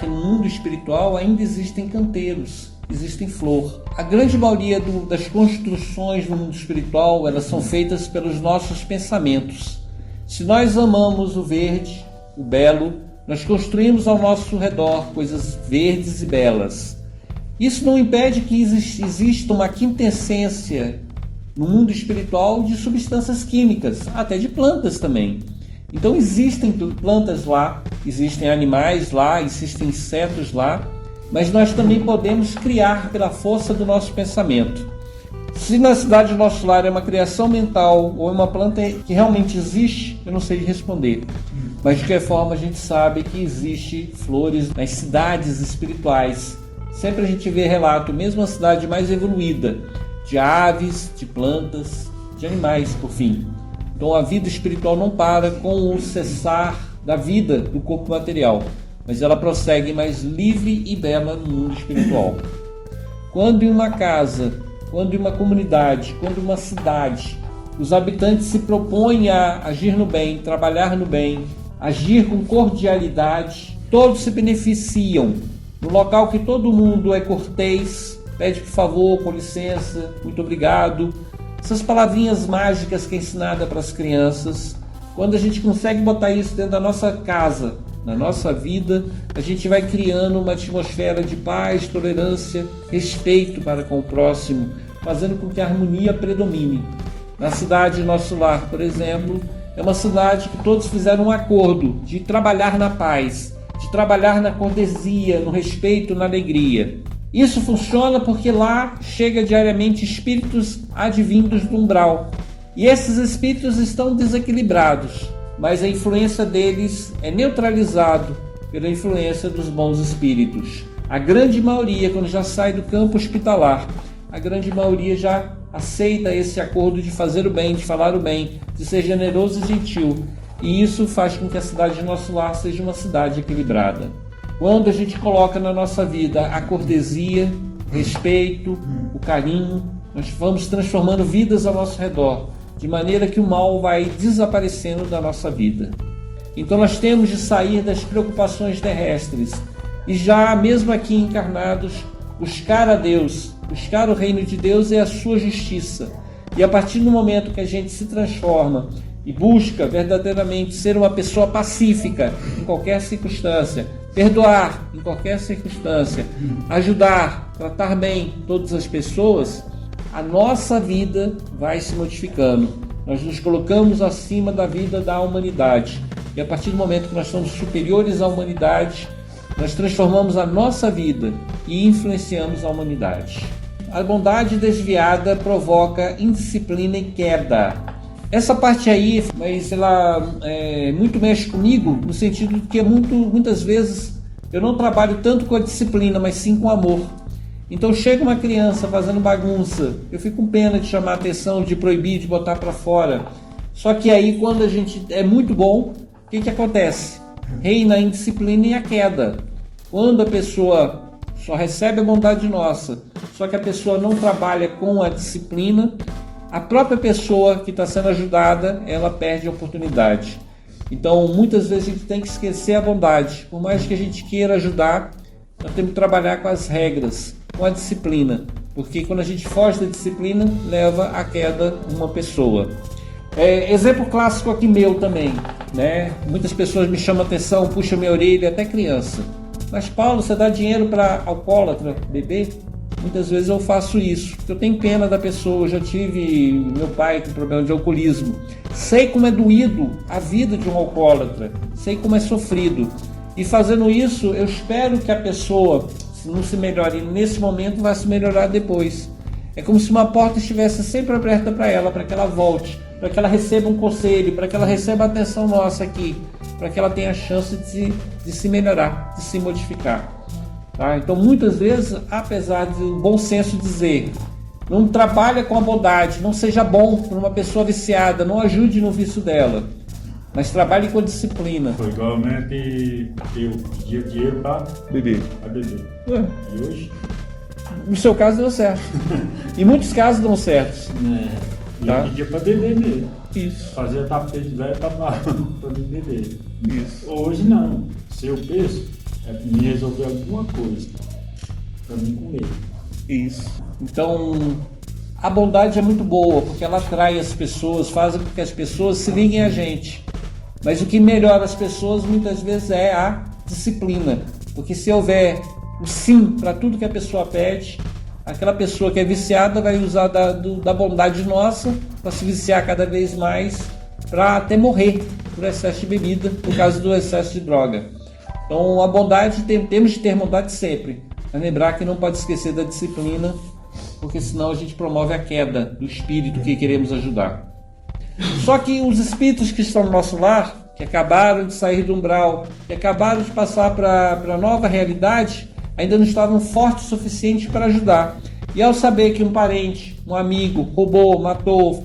No mundo espiritual ainda existem canteiros, existem flor. A grande maioria das construções no mundo espiritual, elas são feitas pelos nossos pensamentos. Se nós amamos o verde, o belo, nós construímos ao nosso redor coisas verdes e belas. Isso não impede que exista uma quintessência no mundo espiritual de substâncias químicas, até de plantas também. Então existem plantas lá, existem animais lá, existem insetos lá, mas nós também podemos criar pela força do nosso pensamento. Se na cidade do nosso lar é uma criação mental ou é uma planta que realmente existe, eu não sei responder. Mas de qualquer forma a gente sabe que existe flores nas cidades espirituais. Sempre a gente vê relato, mesmo a cidade mais evoluída, de aves, de plantas, de animais, por fim. Então a vida espiritual não para com o cessar da vida do corpo material, mas ela prossegue mais livre e bela no mundo espiritual. Quando em uma casa, quando em uma comunidade, quando em uma cidade, os habitantes se propõem a agir no bem, trabalhar no bem, agir com cordialidade, todos se beneficiam. No local que todo mundo é cortês, pede por favor, com licença, muito obrigado. Essas palavrinhas mágicas que é ensinada para as crianças, quando a gente consegue botar isso dentro da nossa casa, na nossa vida, a gente vai criando uma atmosfera de paz, tolerância, respeito para com o próximo, fazendo com que a harmonia predomine. Na cidade Nosso Lar, por exemplo, é uma cidade que todos fizeram um acordo de trabalhar na paz, de trabalhar na cortesia, no respeito, na alegria. Isso funciona porque lá chega diariamente espíritos advindos do umbral. E esses espíritos estão desequilibrados, mas a influência deles é neutralizada pela influência dos bons espíritos. A grande maioria, quando já sai do campo hospitalar, a grande maioria já aceita esse acordo de fazer o bem, de falar o bem, de ser generoso e gentil. E isso faz com que a cidade de Nosso Lar seja uma cidade equilibrada. Quando a gente coloca na nossa vida a cortesia, o respeito, o carinho, nós vamos transformando vidas ao nosso redor, de maneira que o mal vai desaparecendo da nossa vida. Então nós temos de sair das preocupações terrestres e já, mesmo aqui encarnados, buscar a Deus, buscar o reino de Deus e a sua justiça. E a partir do momento que a gente se transforma e busca verdadeiramente ser uma pessoa pacífica em qualquer circunstância, perdoar em qualquer circunstância, ajudar, tratar bem todas as pessoas, a nossa vida vai se modificando. Nós nos colocamos acima da vida da humanidade. E a partir do momento que nós somos superiores à humanidade, nós transformamos a nossa vida e influenciamos a humanidade. A bondade desviada provoca indisciplina e queda. Essa parte aí, mas ela muito mexe comigo, no sentido de que muitas vezes eu não trabalho tanto com a disciplina, mas sim com o amor. Então chega uma criança fazendo bagunça, eu fico com pena de chamar a atenção, de proibir, de botar para fora. Só que aí, quando a gente é muito bom, o que acontece? Reina a indisciplina e a queda. Quando a pessoa só recebe a bondade nossa, só que a pessoa não trabalha com a disciplina, a própria pessoa que está sendo ajudada, ela perde a oportunidade. Então, muitas vezes a gente tem que esquecer a bondade. Por mais que a gente queira ajudar, nós temos que trabalhar com as regras, com a disciplina. Porque quando a gente foge da disciplina, leva à queda uma pessoa. Exemplo clássico aqui meu também, né? Muitas pessoas me chamam a atenção, puxam minha orelha, até criança. Mas Paulo, você dá dinheiro para alcoólatra beber? Muitas vezes eu faço isso, porque eu tenho pena da pessoa. Eu já tive meu pai com problema de alcoolismo. Sei como é doído a vida de um alcoólatra, sei como é sofrido. E fazendo isso, eu espero que a pessoa, se não se melhore nesse momento, vai se melhorar depois. É como se uma porta estivesse sempre aberta para ela, para que ela volte, para que ela receba um conselho, para que ela receba a atenção nossa aqui, para que ela tenha a chance de se melhorar, de se modificar. Tá? Então, muitas vezes, apesar do bom senso dizer, não trabalha com a bondade, não seja bom para uma pessoa viciada, não ajude no vício dela, mas trabalhe com a disciplina. Foi igualmente eu pedia dinheiro para beber. E hoje? No seu caso deu certo. Em muitos casos dão certo. Tá? Eu pedia para beber mesmo. Isso. Fazia tapete velho para beber. Isso. Hoje não. Se eu penso, me resolver alguma coisa para mim comer. Isso. Então, a bondade é muito boa, porque ela atrai as pessoas, faz com que as pessoas se liguem a gente. Mas o que melhora as pessoas muitas vezes é a disciplina. Porque se houver o sim para tudo que a pessoa pede, aquela pessoa que é viciada vai usar da bondade nossa para se viciar cada vez mais, para até morrer por excesso de bebida, por causa do excesso de droga. Então a bondade, temos de ter bondade sempre. Mas lembrar que não pode esquecer da disciplina, porque senão a gente promove a queda do espírito que queremos ajudar. Só que os espíritos que estão no nosso lar, que acabaram de sair do umbral, que acabaram de passar para a nova realidade, ainda não estavam fortes o suficiente para ajudar. E ao saber que um parente, um amigo, roubou, matou,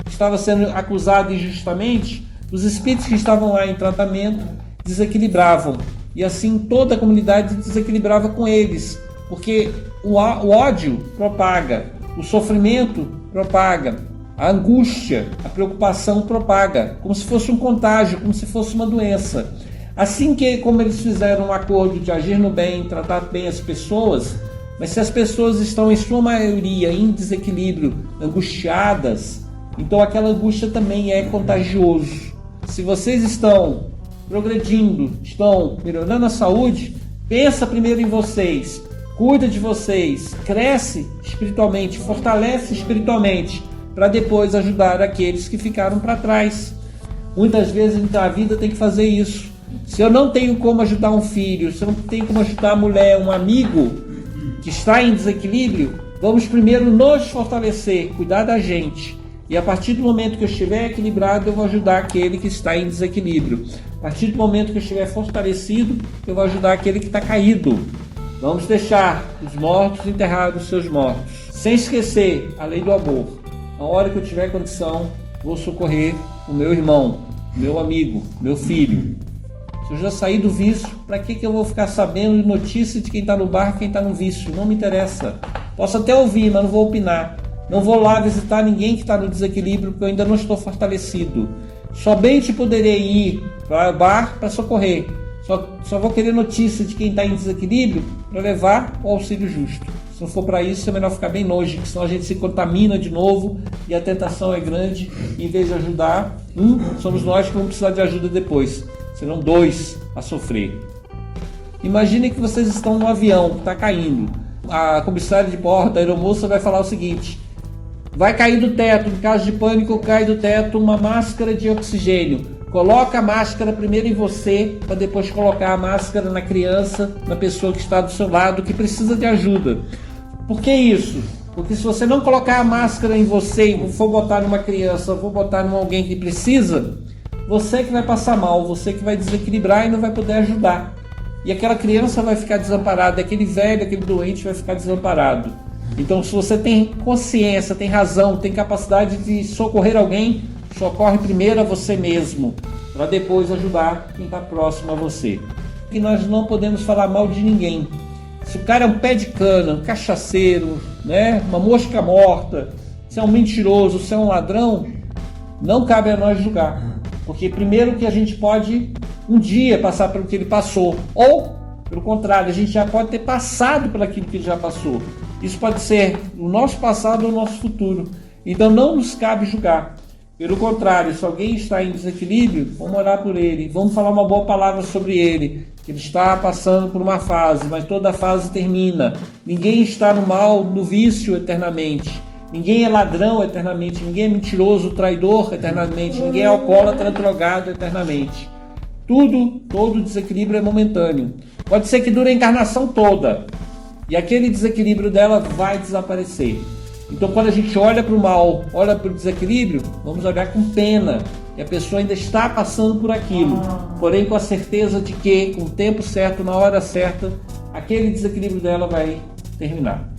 estava sendo acusado injustamente, os espíritos que estavam lá em tratamento desequilibravam. E assim toda a comunidade desequilibrava com eles, porque o ódio propaga, o sofrimento propaga, a angústia, a preocupação propaga, como se fosse um contágio, como se fosse uma doença. Assim que, como eles fizeram um acordo de agir no bem, tratar bem as pessoas, mas se as pessoas estão em sua maioria em desequilíbrio, angustiadas, então aquela angústia também é contagioso. Se vocês estão progredindo, estão melhorando a saúde, pensa primeiro em vocês, cuida de vocês, cresce espiritualmente, fortalece espiritualmente, para depois ajudar aqueles que ficaram para trás. Muitas vezes a vida tem que fazer isso. Se eu não tenho como ajudar um filho, se eu não tenho como ajudar a mulher, um amigo que está em desequilíbrio, vamos primeiro nos fortalecer, cuidar da gente. E a partir do momento que eu estiver equilibrado, eu vou ajudar aquele que está em desequilíbrio. A partir do momento que eu estiver fortalecido, eu vou ajudar aquele que está caído. Vamos deixar os mortos enterrar os seus mortos. Sem esquecer a lei do amor. Na hora que eu tiver condição, vou socorrer o meu irmão, meu amigo, meu filho. Se eu já saí do vício, para que eu vou ficar sabendo de notícia de quem está no bar, quem está no vício? Não me interessa. Posso até ouvir, mas não vou opinar. Não vou lá visitar ninguém que está no desequilíbrio, porque eu ainda não estou fortalecido. Somente poderei ir para o bar para socorrer. Só vou querer notícia de quem está em desequilíbrio para levar o auxílio justo. Se não for para isso, é melhor ficar bem longe, porque senão a gente se contamina de novo e a tentação é grande. Em vez de ajudar somos nós que vamos precisar de ajuda depois. Serão dois a sofrer. Imagine que vocês estão no avião que está caindo. A comissária de bordo, a aeromoça, vai falar o seguinte: vai cair do teto, em caso de pânico, cai do teto uma máscara de oxigênio. Coloca a máscara primeiro em você, para depois colocar a máscara na criança, na pessoa que está do seu lado, que precisa de ajuda. Por que isso? Porque se você não colocar a máscara em você e for botar numa criança, for botar em alguém que precisa, você que vai passar mal, você que vai desequilibrar e não vai poder ajudar. E aquela criança vai ficar desamparada, aquele velho, aquele doente vai ficar desamparado. Então, se você tem consciência, tem razão, tem capacidade de socorrer alguém, socorre primeiro a você mesmo, para depois ajudar quem está próximo a você. E nós não podemos falar mal de ninguém. Se o cara é um pé de cana, um cachaceiro, né, uma mosca morta, se é um mentiroso, se é um ladrão, não cabe a nós julgar. Porque primeiro que a gente pode um dia passar pelo que ele passou, ou pelo contrário, a gente já pode ter passado por aquilo que ele já passou. Isso pode ser o nosso passado ou o nosso futuro. Então não nos cabe julgar. Pelo contrário, se alguém está em desequilíbrio, vamos orar por ele, vamos falar uma boa palavra sobre ele, que ele está passando por uma fase, mas toda fase termina. Ninguém está no mal, no vício eternamente. Ninguém é ladrão eternamente, ninguém é mentiroso, traidor eternamente, ninguém é alcoólatra, drogado eternamente. Todo desequilíbrio é momentâneo. Pode ser que dure a encarnação toda, e aquele desequilíbrio dela vai desaparecer. Então, quando a gente olha para o mal, olha para o desequilíbrio, vamos olhar com pena, que a pessoa ainda está passando por aquilo, porém com a certeza de que, com o tempo certo, na hora certa, aquele desequilíbrio dela vai terminar.